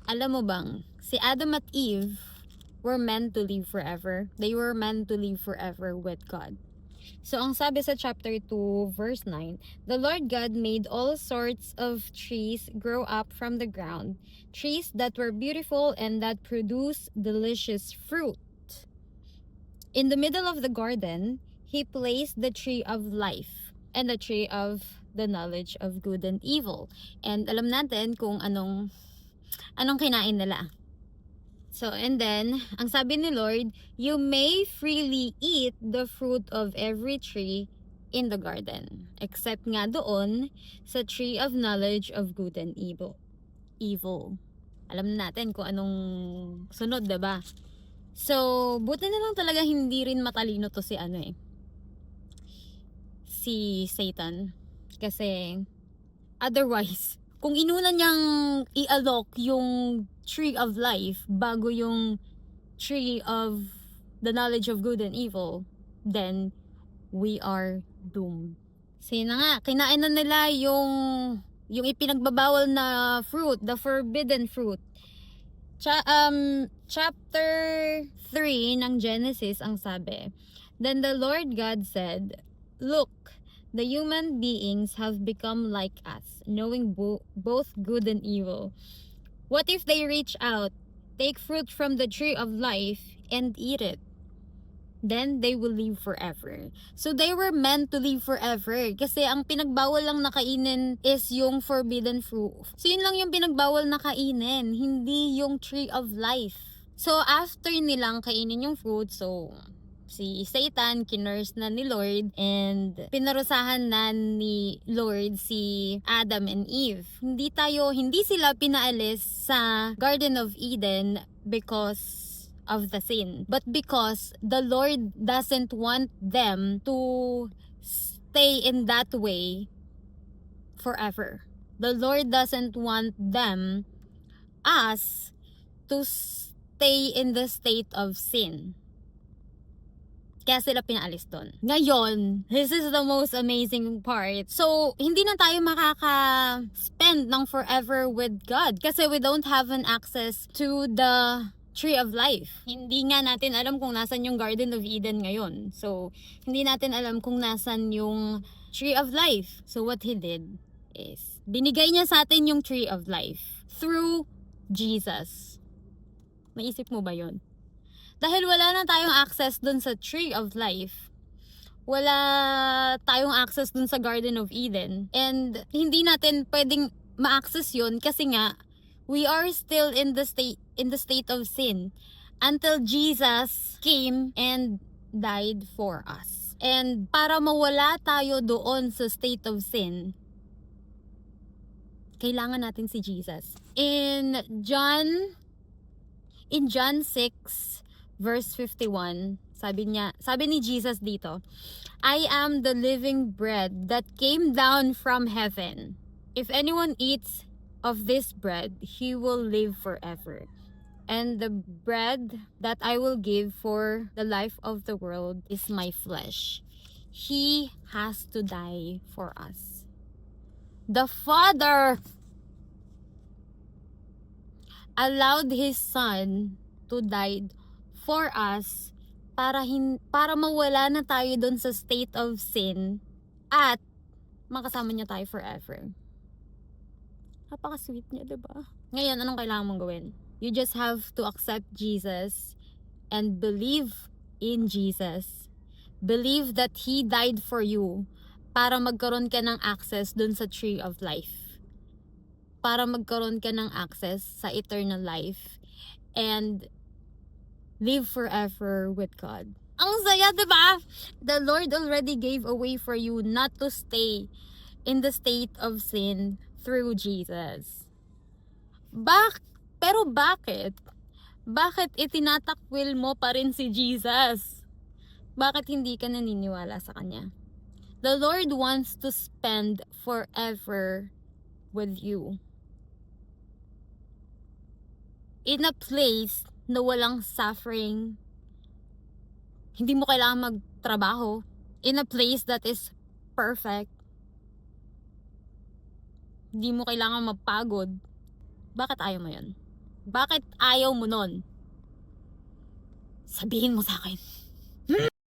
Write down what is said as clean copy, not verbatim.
Alam mo bang, si Adam at Eve were meant to live forever. They were meant to live forever with God. So, ang sabi sa chapter 2, verse 9, the Lord God made all sorts of trees grow up from the ground, trees that were beautiful and that produced delicious fruit. In the middle of the garden, He placed the tree of life and the tree of the knowledge of good and evil. And alam natin kung anong kinain nila. So, and then, ang sabi ni Lord, you may freely eat the fruit of every tree in the garden, except nga doon sa tree of knowledge of good and evil. Alam natin kung anong sunod, diba? So, buti na lang talaga hindi rin matalino to si Satan. Kasi, otherwise, kung inuna niyang i-alok yung tree of life bago yung tree of the knowledge of good and evil, then we are doomed. Sige na nga, kinain na nila yung ipinagbabawal na fruit, the forbidden fruit. Chapter 3 ng Genesis ang sabi, then the Lord God said, look, the human beings have become like us, knowing both good and evil. What if they reach out, take fruit from the tree of life, and eat it? Then they will live forever. So they were meant to live forever. Kasi ang pinagbawal lang na kainin is yung forbidden fruit. So yun lang yung pinagbawal na kainin, hindi yung tree of life. So after nilang kainin yung fruit, so si Satan, kinurse na ni Lord, and pinarusahan na ni Lord si Adam and Eve. Hindi sila pinaalis sa Garden of Eden because of the sin, but because the Lord doesn't want them to stay in that way forever. The Lord doesn't want us to stay in the state of sin. Kaya sila pinaalis doon. Ngayon, this is the most amazing part. So, hindi na tayo makaka-spend ng forever with God kasi we don't have an access to the tree of life. Hindi nga natin alam kung nasan yung Garden of Eden ngayon. So, hindi natin alam kung nasan yung tree of life. So, what He did is, binigay niya sa atin yung tree of life through Jesus. Maisip mo ba yon? Dahil wala na tayong access dun sa tree of life, wala tayong access dun sa Garden of Eden, and hindi natin pwedeng ma-access yun kasi nga we are still in the state of sin until Jesus came and died for us. And para mawala tayo doon sa state of sin, kailangan natin si Jesus. In John 6 verse 51, sabi ni Jesus dito, I am the living bread that came down from heaven. If anyone eats of this bread, he will live forever. And the bread that I will give for the life of the world is my flesh. He has to die for us. The Father allowed His Son to die for us para mawala na tayo doon sa state of sin at makasama niya tayo forever. Napaka-sweet niya, diba? Ngayon, anong kailangan mong gawin? You just have to accept Jesus and believe in Jesus. Believe that He died for you para magkaroon ka ng access doon sa tree of life. Para magkaroon ka ng access sa eternal life and live forever with God. Ang saya, diba? The Lord already gave a way for you not to stay in the state of sin through Jesus. Pero bakit? Bakit itinatakwil mo pa rin si Jesus? Bakit hindi ka naniniwala sa Kanya? The Lord wants to spend forever with you. In a place na walang suffering, hindi mo kailangan magtrabaho, in a place that is perfect, hindi mo kailangan mapagod. Bakit ayaw mo yun? Bakit ayaw mo nun? Sabihin mo sa akin.